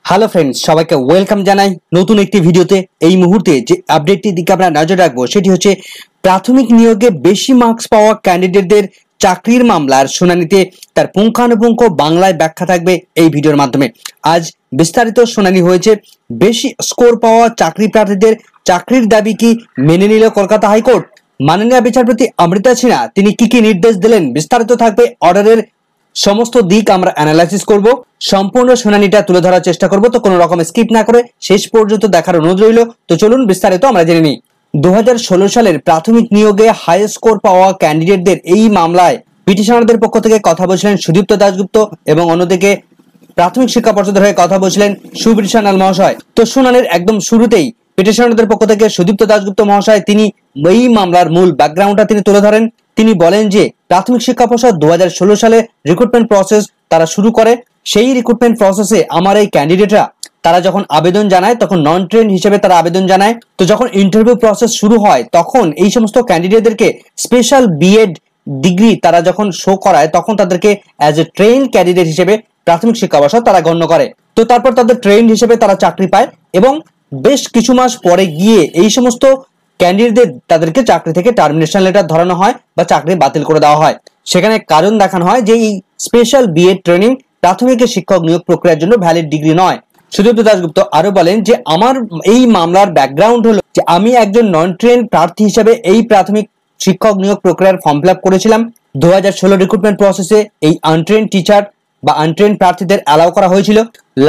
Hello friends, সবাইকে welcome জানাই নতুন একটি ভিডিওতে। এই মুহূর্তে যে আপডেটটির দিকে আমরা নজর রাখবো সেটি হচ্ছে প্রাথমিক নিয়োগে বেশি মার্কস পাওয়া ক্যান্ডিডেটদের চাকরির মামলার শুনানিতে তার পুঙ্খানুপুঙ্খ বাংলায় ব্যাখ্যা থাকবে এই ভিডিওর মাধ্যমে। আজ বিস্তারিত শুনানি হয়েছে। বেশি স্কোর পাওয়া চাকরি প্রার্থীদের চাকরির দাবি কি মেনে নিল কলকাতা হাইকোর্ট? মাননীয় বিচারপতি অমৃতা সিনহা তিনি কি নির্দেশ দিলেন, বিস্তারিত থাকবে। অর্ডারের সমস্ত দিক আমরা অ্যানালাইসিস করব, সম্পূর্ণ শুনানিটা তুলে ধরার চেষ্টা করব। তো কোনো রকম স্কিপ না করে শেষ পর্যন্ত দেখার অনুরোধ রইল। তো চলুন বিস্তারিত আমরা জেনে নিই। 2016 সালের প্রাথমিক নিয়োগে হাই স্কোর পাওয়া ক্যান্ডিডেটদের এই মামলায় পিটিশনারদের পক্ষ থেকে কথা বলছিলেন সুদীপ্ত দাশগুপ্ত এবং অন্যদিকে প্রাথমিক শিক্ষা পর্ষদের হয়ে কথা বলছিলেন সুবীর সান্যাল মহাশয়। তো শুনানির একদম শুরুতেই পিটিশনারদের পক্ষ থেকে সুদীপ্ত দাশগুপ্ত মহাশয় তিনি এই মামলার মূল ব্যাকগ্রাউন্ডটা তিনি তুলে ধরেন। তিনি বলেন যে প্রাথমিক শিক্ষা পর্ষদ 2016 সালে রিক্রুটমেন্ট প্রসেস তারা শুরু করে। সেই রিক্রুটমেন্ট প্রসেসে আমার এই ক্যান্ডিডেটরা তারা যখন আবেদন জানায় তখন নন ট্রেন্ড হিসেবে তারা আবেদন জানায়। তো যখন ইন্টারভিউ প্রসেস শুরু হয় তখন এই সমস্ত ক্যান্ডিডেটদেরকে স্পেশাল বিএড ডিগ্রি তারা যখন শো করায় তখন তাদেরকে অ্যাজ এ ট্রেন ক্যান্ডিডেট হিসেবে প্রাথমিক শিক্ষা পর্ষদ তারা গণ্য করে। তো তারপর তাদের ট্রেন হিসেবে তারা চাকরি পায় এবং বেশ কিছু মাস পরে গিয়ে এই সমস্ত ক্যান্ডিডেটদের তাদেরকে চাকরি থেকে টার্মিনেশন লেটার ধরানো হয় বা চাকরি বাতিল করে দেওয়া হয়। সেখানে কারণ দেখানো হয় যে এই স্পেশাল বিএড ট্রেনিং প্রাথমিক শিক্ষক নিয়োগ প্রক্রিয়ার জন্য ভ্যালিড ডিগ্রি নয়। সুদীপ্ত দাশগুপ্ত আরো বলেন যে আমার এই মামলার ব্যাকগ্রাউন্ড হলো যে আমি একজন নন ট্রেন প্রার্থী হিসেবে এই প্রাথমিক শিক্ষক নিয়োগ প্রক্রিয়ার ফর্ম ফিল আপ করেছিলাম। 2016 রিক্রুটমেন্ট প্রসেসে এই আনট্রেন টিচার বা আনট্রেন প্রার্থীদের অ্যালাউ করা হয়েছিল।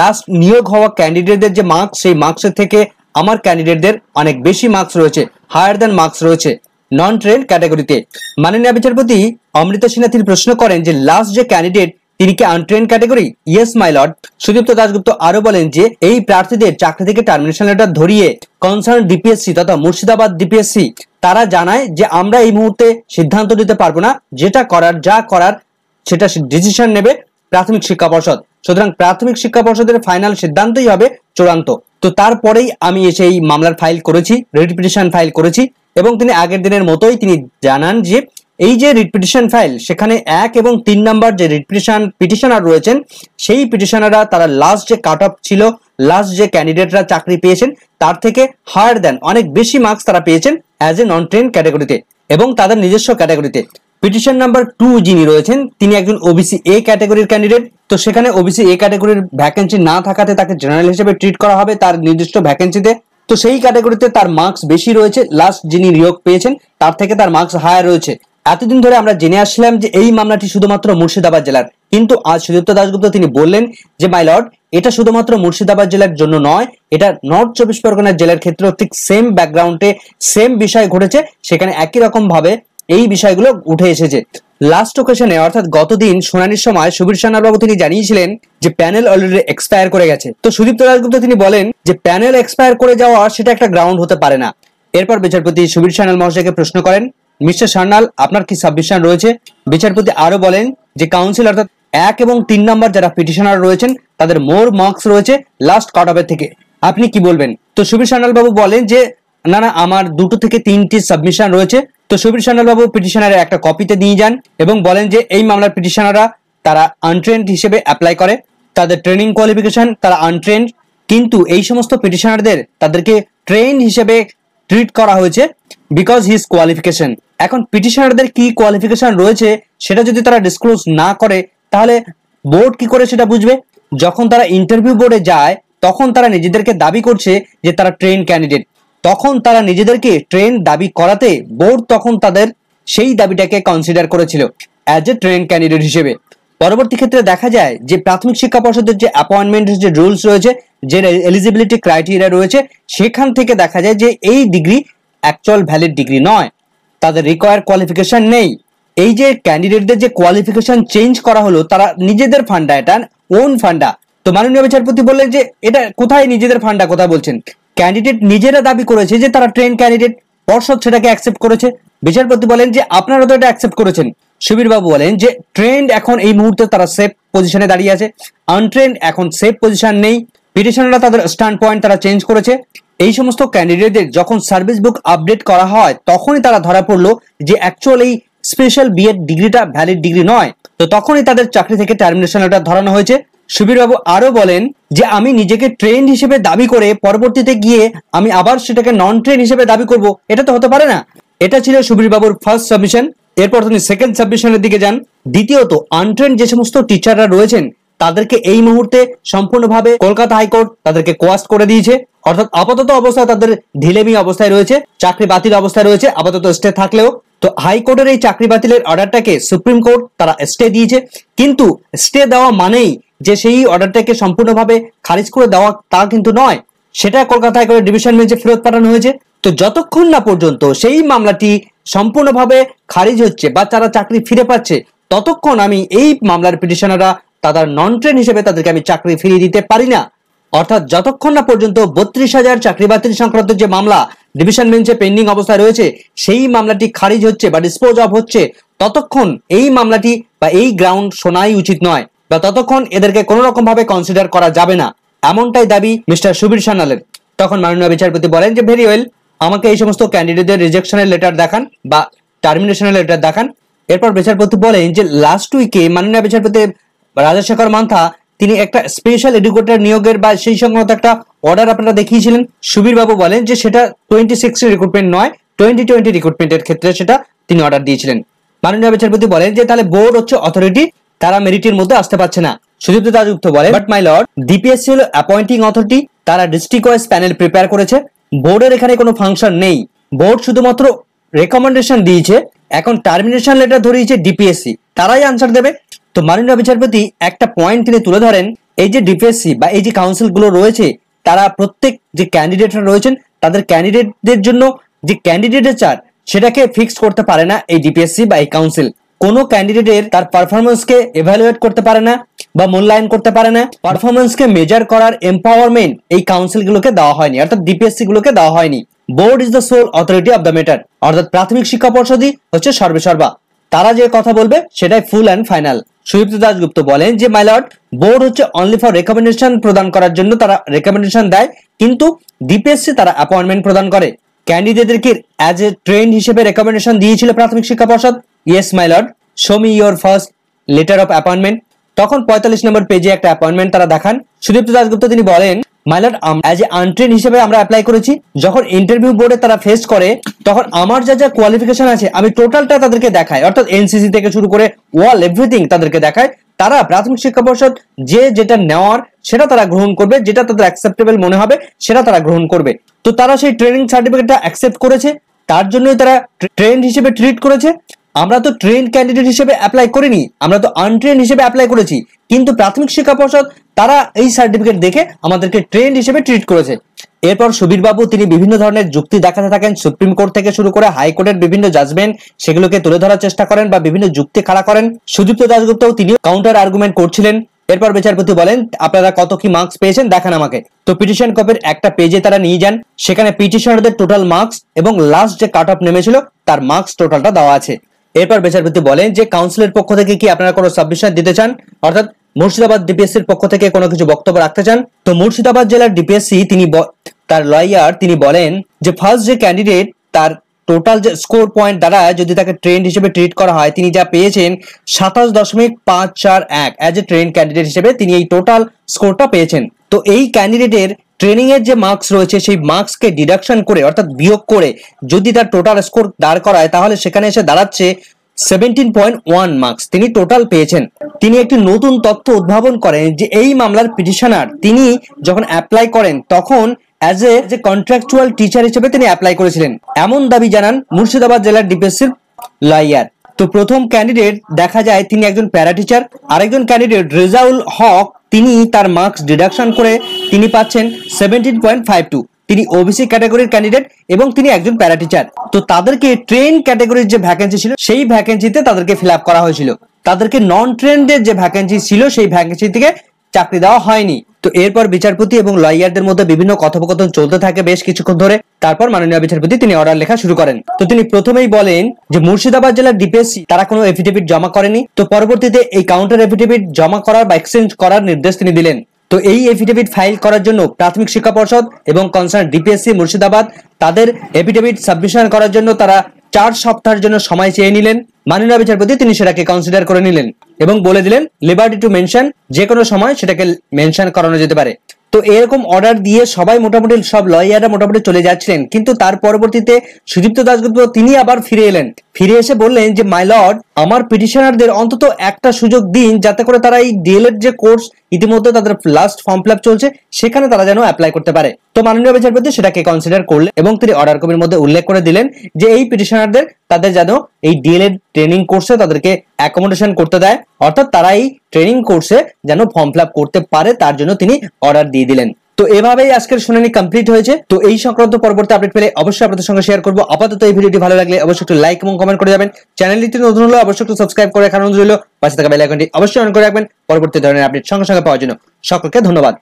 লাস্ট নিয়োগ হওয়া ক্যান্ডিডেটদের যে মার্কস, সেই মার্কসের থেকে আমার ক্যান্ডিডেটদের অনেক বেশি মার্কস রয়েছে, হায়ার দ্যান মার্কস রয়েছে নন ট্রেন ক্যাটাগরিতে। মাননীয় বিচারপতি অমৃতা সিনহা তিনি প্রশ্ন করেন যে লাস্ট যে ক্যান্ডিডেট তিনি কি আনট্রেন category? Yes my lord. Sudipta Dasgupta আরো বলেন যে এই প্রার্থীদের চাকরি থেকে টার্মিনেশন লেটার ধরিয়ে কনসার্ন ডিপিএসসি তথা মুর্শিদাবাদ ডিপিএসসি তারা জানায় যে আমরা এই মুহূর্তে সিদ্ধান্ত নিতে পারবো না, যেটা করার যা করার সেটা ডিসিশন নেবে প্রাথমিক শিক্ষা পর্ষদ। সুতরাং প্রাথমিক শিক্ষা পর্ষদের ফাইনাল সিদ্ধান্তই হবে চূড়ান্ত। তো তারপরেই আমি এসে এই মামলার ফাইল করেছি, রিট পিটিশন ফাইল করেছি এবং তিনি আগের দিনের মতোই তিনি জানান যে এই যে রিট পিটিশন ফাইল সেখানে 1 এবং 3 নাম্বার যে রিট পিটিশনার রয়েছেন সেই পিটিশনাররা তারা লাস্ট যে কাট অফ ছিল, লাস্ট যে ক্যান্ডিডেটরা চাকরি পেয়েছেন তার থেকে হায়ার দেন অনেক বেশি মার্কস তারা পেয়েছেন অ্যাজ এ নন ট্রেন ক্যাটাগরিতে এবং তাদের নিজস্ব ক্যাটাগরিতে। পিটিশন নাম্বার 2 যিনি রয়েছেন তিনি একজন ওবিসি এ ক্যাটাগরির ক্যান্ডিডেট। তো সেখানে ওবিসি এ ক্যাটাগরির ভ্যাকেন্সি না থাকাতে তাকে জেনারেল হিসেবে ট্রিট করা হবে তার নির্দিষ্ট ভ্যাকেন্সিতে। তো সেই ক্যাটাগরিতে তার মার্কস বেশি রয়েছে, লাস্ট যিনি নিয়োগ পেয়েছেন তার থেকে তার মার্কস হায়ার রয়েছে। এতদিন ধরে আমরা জেনে আসলাম যে এই মামলাটি শুধুমাত্র মুর্শিদাবাদ জেলার, কিন্তু আজ সুদীপ্ত দাশগুপ্ত তিনি বললেন যে মাই লর্ড এটা শুধুমাত্র মুর্শিদাবাদ জেলার জন্য নয়, এটা নর্থ 24 পরগনা জেলার ক্ষেত্রেও ঠিক সেম ব্যাকগ্রাউন্ডে সেম বিষয় ঘটেছে, সেখানে একই রকম ভাবে এই বিষয়গুলো উঠে এসেছে। লাস্ট ওকেশনে অর্থাৎ গতদিন শুনানির সময় সুবীর সান্যাল বাবু তিনি জানিয়েছিলেন যে প্যানেল অলরেডি এক্সপায়ার করে গেছে। তো সুদীপ্ত দাশগুপ্ত তিনি বলেন যে প্যানেল এক্সপায়ার করে যাওয়া সেটা একটা গ্রাউন্ড হতে পারে না। এরপর বিচারপতি সুবীর সান্যাল মহাশয়কে প্রশ্ন করেন, মিস্টার সান্যাল আপনার কি সাবমিশন রয়েছে? বিচারপতি আরো বলেন যে কাউন্সিল অর্থাৎ 1 এবং 3 নাম্বার যারা পিটিশনার রয়েছেন তাদের মোর মার্কস রয়েছে লাস্ট কাট অফের থেকে, আপনি কি বলবেন? তো সুবীর সান্যাল বাবু বলেন যে না আমার 2 থেকে 3টি সাবমিশন রয়েছে। তো সুবীর সান্যাল বাবু পিটিশনারের একটা কপিতে নিয়ে যান এবং বলেন যে এই মামলার পিটিশনাররা তারা আনট্রেন্ড হিসেবে অ্যাপ্লাই করে, তাদের ট্রেনিং কোয়ালিফিকেশন তারা আনট্রেন্ড, কিন্তু এই সমস্ত পিটিশনারদের তাদেরকে ট্রেন হিসেবে ট্রিট করা হয়েছে বিকজ হিজ কোয়ালিফিকেশন। এখন পিটিশনারদের কি কোয়ালিফিকেশন রয়েছে সেটা যদি তারা ডিসক্লোজ না করে তাহলে বোর্ড কি করে সেটা বুঝবে? যখন তারা ইন্টারভিউ বোর্ডে যায় তখন তারা নিজেদেরকে দাবি করছে যে তারা ট্রেন ক্যান্ডিডেট, তখন তারা নিজেদেরকে ট্রেন দাবি করাতে বোর্ড তখন তাদের সেই দাবিটাকে কনসিডার করেছিল অ্যাজ এ ট্রেন ক্যান্ডিডেট হিসেবে। পরবর্তী ক্ষেত্রে দেখা যায় যে প্রাথমিক শিক্ষা পর্ষদের যে অ্যাপয়েন্টমেন্টের যে রুলস রয়েছে, যে এলিজিবিলিটি ক্রাইটেরিয়া রয়েছে, সেখান থেকে দেখা যায় যে এই ডিগ্রি অ্যাকচুয়াল ভ্যালিড ডিগ্রি নয়, তাদের রিকোয়ার কোয়ালিফিকেশন নেই। এই যে ক্যান্ডিডেটদের যে কোয়ালিফিকেশন চেঞ্জ করা হলো তারা নিজেদের ফান্ডা, এটা ওন ফান্ডা। তো মাননীয় বিচারপতি বললেন যে এটা কোথায় নিজেদের ফান্ডা কথা বলছেন? ক্যান্ডিডেট নিজেরা দাবি করেছে যে তারা ট্রেন ক্যান্ডিডেট, পর্ষদ সেটাকে অ্যাকসেপ্ট করেছে। বিচারপতি বলেন যে আপনারা তো এটা অ্যাকসেপ্ট করেছেন। সুবীর বাবু বলেন যে ট্রেন্ড এখন এই মুহূর্তে তারা সেফ পজিশনে দাঁড়িয়ে আছে, আনট্রেন্ড এখন সেফ পজিশন নেই, পিটিশনাররা তাদের স্ট্যান্ড পয়েন্ট তারা চেঞ্জ করেছে। এই সমস্ত ক্যান্ডিডেটদের যখন সার্ভিস বুক আপডেট করা হয় তখনই তারা ধরা পড়লো যে অ্যাকচুয়ালি স্পেশাল বিএড ডিগ্রিটা ভ্যালিড ডিগ্রি নয়। তো তখনই তাদের চাকরি থেকে টার্মিনেশন লেটার ধরানো হয়েছে। সুবীরবাবু আরো বলেন যে আমি নিজেকে ট্রেন্ড হিসেবে দাবি করে পরবর্তীতে গিয়ে আমি আবার সেটাকে নন ট্রেন্ড হিসেবে দাবি করব, এটা তো হতে পারে না। এটা ছিল সুবীরবাবুর ফার্স্ট সাবমিশন। এরপর তিনি সেকেন্ড সাবমিশনের দিকে যান। দ্বিতীয়ত, আনট্রেন্ড যে সমস্ত টিচাররা রয়েছেন তাদেরকে এই মুহূর্তে সম্পূর্ণভাবে কলকাতা হাইকোর্ট তাদেরকে কোয়াস্ট করে দিয়েছে, অর্থাৎ আপাতত অবস্থায় তাদের ঢিলেমি অবস্থায় রয়েছে, চাকরি বাতিল অবস্থায় রয়েছে আপাতত স্টে থাকলেও। তো হাইকোর্টের এই চাকরি বাতিলের অর্ডারটাকে সুপ্রিম কোর্ট তারা স্টে দিয়েছে, কিন্তু স্টে দেওয়া মানেই যে সেই অর্ডারটাকে সম্পূর্ণভাবে খারিজ করে দেওয়া তা কিন্তু নয়, সেটা কলকাতা হাইকোর্টের ডিভিশন বেঞ্চে ফেরত পাঠানো হয়েছে। তো যতক্ষণ না পর্যন্ত সেই মামলাটি সম্পূর্ণভাবে খারিজ হচ্ছে বা তারা চাকরি ফিরে পাচ্ছে, ততক্ষণ আমি এই মামলার পিটিশনাররা তাদের নন ট্রেন হিসেবে তাদেরকে আমি চাকরি ফিরিয়ে দিতে পারি না। অর্থাৎ যতক্ষণ না পর্যন্ত 32,000 চাকরি বাতিল সংক্রান্ত যে মামলা ডিভিশন বেঞ্চে পেন্ডিং অবস্থায় রয়েছে সেই মামলাটি খারিজ হচ্ছে বা ডিসপোজ অফ হচ্ছে, ততক্ষণ এই মামলাটি বা এই গ্রাউন্ড শোনাই উচিত নয়, বা ততক্ষণ এদেরকে কোনো রকম ভাবে কনসিডার করা যাবে না, এমনটাই দাবি মিস্টার সুবীর সান্যালের। তখন মাননীয় বিচারপতি বলেন যে ভেরি ওয়েল, আমাকে এই সমস্ত ক্যান্ডিডেটদের রিজেকশনের লেটার দেখান বা টার্মিনেশনের লেটার দেখান। এরপর বিচারপতি বলেন যে লাস্ট উইকে মাননীয় বিচারপতি রাজশেখর মান্থা তিনি একটা স্পেশাল এডুকেটর নিয়োগের বা সেই সংক্রান্ত একটা অর্ডার আপনারা দেখিয়েছিলেন। সুবীর বাবু বলেন যে সেটা 2016 রিক্রুটমেন্ট নয়, 2020 রিক্রুটমেন্টের ক্ষেত্রে সেটা তিনি অর্ডার দিয়েছিলেন। মাননীয় বিচারপতি বলেন যে তাহলে বোর্ড হচ্ছে অথরিটি, তারা মেরিটের মধ্যে আসতে পারছে না। সুদীপ্ত দাশগুপ্ত বলেন বাট মাই লর্ড, ডিপিএসসি হলো অ্যাপয়েন্টিং অথরিটি, তারা ডিস্ট্রিক্ট ওয়াইজ প্যানেল প্রিপেয়ার করেছে, বোর্ডের এখানে কোনো ফাংশন নেই, বোর্ড শুধুমাত্র রেকমেন্ডেশন দিয়েছে, এখন টার্মিনেশন লেটার ধরিয়েছে ডিপিএসসি, তারাই আনসার দেবে। তো মাননীয় বিচারপতি একটা পয়েন্ট তিনি তুলে ধরেন, এই যে ডিপিএসসি বা এই যে কাউন্সিল গুলো রয়েছে, তারা প্রত্যেক যে ক্যান্ডিডেটরা রয়েছেন তাদের ক্যান্ডিডেটদের জন্য যে ক্যান্ডিডেটের চার্ট সেটাকে ফিক্স করতে পারে না এই ডিপিএসসি বা এই কাউন্সিল। কোনো ক্যান্ডিডেটের তার পারফরমেন্সকে এভালুয়েট করতে পারে না বা মূল্যায়ন করতে পারে না, পারফরমেন্সকে মেজার করার এম্পাওয়ারমেন্ট এই কাউন্সিল গুলোকে দেওয়া হয়নি, অর্থাৎ ডিপিএসসি গুলোকে দেওয়া হয়নি। Board is the sole authority of the matter, অর্থাৎ প্রাথমিক শিক্ষা পর্ষদই হচ্ছে সর্বেসর্বা, তারা যে কথা বলবে সেটাই full and final. Sudipta Dasgupta বলেন যে মাই লর্ড, বোর্ড হচ্ছে অনলি ফর রেকমেন্ডেশন প্রদান করার জন্য তারা রেকমেন্ডেশন দেয়, কিন্তু ডিপিএসসি তারা অ্যাপয়েন্টমেন্ট প্রদান করে। ক্যান্ডিডেটদেরকে অ্যাজ এ ট্রেন্ড হিসেবে রেকমেন্ডেশন দিয়েছিল প্রাথমিক শিক্ষা পর্ষদ। Yes my lord, show me your first letter of appointment. তখন 45 নম্বর পেজে একটা অ্যাপয়েন্টমেন্ট তারা দেখান। সুদীপ্ত দাশগুপ্ত তিনি বলেন my lord, as a untrained হিসেবে আমরা অ্যাপ্লাই করেছি, যখন ইন্টারভিউ বোর্ডে তারা ফেস করে তখন আমার যা যা কোয়ালিফিকেশন আছে আমি টোটালটা তাদেরকে দেখাই, অর্থাৎ এনসিসি থেকে শুরু করে ওয়াল এভরিথিং তাদেরকে দেখায়, তারা প্রাথমিক শিক্ষা পর্ষদ যে যেটা নেওয়ার সেটা তারা গ্রহণ করবে, যেটা তাদের অ্যাকসেপ্টেবল মনে হবে সেটা তারা গ্রহণ করবে। তো তারা সেই ট্রেনিং সার্টিফিকেটটা অ্যাকসেপ্ট করেছে, তার জন্যই তারা ট্রেন্ড হিসেবে ট্রিট করেছে। আমরা তো ট্রেন্ড ক্যান্ডিডেট হিসেবে অ্যাপ্লাই করিনি, আমরা তো আনট্রেন্ড হিসেবে অ্যাপ্লাই করেছি, কিন্তু প্রাথমিক শিক্ষা পর্ষদ তারা এই সার্টিফিকেট দেখে আমাদেরকে ট্রেন্ড হিসেবে ট্রিট করেছে। এরপর সুবীর বাবু তিনি বিভিন্ন ধরনের যুক্তি দেখাতে থাকেন, সুপ্রিম কোর্ট থেকে শুরু করে হাইকোর্টের বিভিন্ন জাজমেন্ট সেগুলোকে তুলে ধরার চেষ্টা করেন বা বিভিন্ন যুক্তি খাড়া করেন। সুদীপ্ত দাশগুপ্তও তিনি কাউন্টার আর্গুমেন্ট করছিলেন। এরপর বিচারপতি বলেন আপনারা কত কি মার্কস পেয়েছেন দেখান আমাকে। তো পিটিশন কপির একটা পেজে তারা নিয়ে যান, সেখানে পিটিশনারদের টোটাল মার্কস এবং লাস্ট যে কাট অফ নেমেছিল তার মার্কস টোটালটা দেওয়া আছে। এরপর বিচারপতি বলেন যে কাউন্সিলের পক্ষ থেকে কি আপনারা কোনো সাবমিশন দিতে চান, অর্থাৎ মুর্শিদাবাদ ডিপিএসসির পক্ষ থেকে কোনো কিছু বক্তব্য রাখতে চান। তো মুর্শিদাবাদ জেলার ডিপিএসসি তিনি তার লয়ার তিনি বলেন যে ফার্স্ট যে ক্যান্ডিডেট তার টোটাল যে স্কোর পয়েন্ট দ্বারা যদি তাকে ট্রেন্ড হিসেবে ট্রিট করা হয়, তিনি যা পেয়েছেন 27.541 অ্যাজ এ ট্রেন্ড ক্যান্ডিডেট হিসেবে তিনি এই টোটাল স্কোরটা পেয়েছেন। তো এই ক্যান্ডিডেটের ট্রেনিং এর যে মার্কস রয়েছে সেই মার্কসকে ডিডাকশন করে অর্থাৎ বিয়োগ করে যদি তার টোটাল স্কোর দাঁড় করায় তাহলে সেখানে এসে দাঁড়াচ্ছে 17.1 মার্কস তিনি টোটাল পেয়েছেন। তিনি একটি নতুন তথ্য উদ্ভাবন করেন যে এই মামলার পিটিশনার তিনি যখন অ্যাপ্লাই করেন তখন অ্যাজ এ কন্ট্রাকচুয়াল টিচার হিসেবে তিনি অ্যাপ্লাই করেছিলেন, এমন দাবি জানান মুর্শিদাবাদ জেলার ডিপিএসসির লয়ার। তো প্রথম ক্যান্ডিডেট দেখা যায় তিনি একজন প্যারা টিচার, আরেকজন ক্যান্ডিডেট রেজাউল হক তিনি তার মার্কস ডিডাকশন করে তিনি পাচ্ছেন 17.52, তিনি ওবিসি ক্যাটাগরির ক্যান্ডিডেট এবং তিনি একজন প্যারা টিচার। তো তাদেরকে ট্রেন ক্যাটাগরির যে ভ্যাকেন্সি ছিল সেই ভ্যাকেন্সিতে তাদেরকে ফিল আপ করা হয়েছিল, তাদেরকে নন ট্রেন্ডের যে ভ্যাকেন্সি ছিল সেই ভ্যাকেন্সি থেকে চাকরি দেওয়া হয়নি। তো এরপর বিচারপতি এবং লয়ারদের মধ্যে বিভিন্ন কথোপকথন চলতে থাকে বেশ কিছুক্ষণ ধরে। তারপর মাননীয় বিচারপতি তিনি অর্ডার লেখা শুরু করেন। তো তিনি প্রথমেই বলেন যে মুর্শিদাবাদ জেলার ডিপিএসসি তারা কোনো এফিডেভিট জমা করেনি, তো পরবর্তীতে এই কাউন্টার এফিডেভিট জমা করার বা এক্সচেঞ্জ করার নির্দেশ তিনি দিলেন। তো এই এফিডেভিট ফাইল করার জন্য প্রাথমিক শিক্ষা পর্ষদ এবং কনসার্ন ডিপিএসসি মুর্শিদাবাদ তাদের এফিডেভিট সাবমিশন করার জন্য তারা 4 সপ্তাহের জন্য সময় চেয়ে নিলেন। মাননীয় বিচারপতি তিনি সেটাকে কনসিডার করে নিলেন এবং বলে দিলেন লিবার্টি টু মেনশন, যে কোনো সময় সেটাকে মেনশন করানো যেতে পারে। তো এরকম অর্ডার দিয়ে সবাই মোটামুটি সব লয়াররা মোটামুটি চলে যাচ্ছিলেন, কিন্তু তার পরবর্তীতে সুদীপ্ত দাশগুপ্ত তিনি আবার ফিরে এলেন। ফিরে এসে বললেন যে মাই লর্ড, আমার পিটিশনারদের অন্তত একটা সুযোগ দিন যাতে করে তারা এই ডিএলএড যে কোর্স ইতিমধ্যে তাদের লাস্ট ফর্ম ফিল আপ চলছে সেখানে তারা যেন অ্যাপ্লাই করতে পারে। তো মাননীয় বিচারপতি সেটাকে কনসিডার করলেন এবং তিনি অর্ডার কপির মধ্যে উল্লেখ করে দিলেন যে এই পিটিশনারদের তাদের যেন এই ডিএলএড ট্রেনিং কোর্সে তাদেরকে অ্যাকোমোডেশন করতে দেয়, অর্থাৎ তারা এই ট্রেনিং কোর্সে যেন ফর্ম ফিল আপ করতে পারে তার জন্য তিনি অর্ডার দিয়ে দিলেন। তো এভাবেই আজকের শুনানি কমপ্লিট হয়েছে। তো এই সংক্রান্ত পরবর্তী আপডেট পেলে অবশ্যই আপনাদের সঙ্গে শেয়ার করবো। আপাতত এই ভিডিওটি ভালো লাগলে অবশ্যই একটু লাইক এবং কমেন্ট করে যাবেন। চ্যানেলটি নতুন হলে অবশ্যই একটু সাবস্ক্রাইব করে রাখার অনুরোধ রইল। পাশে থাকা বেল আইকনটি অবশ্যই অন করে রাখবেন পরবর্তী ধরনের আপডেট সঙ্গে সঙ্গে পাওয়ার জন্য। সকলকে ধন্যবাদ।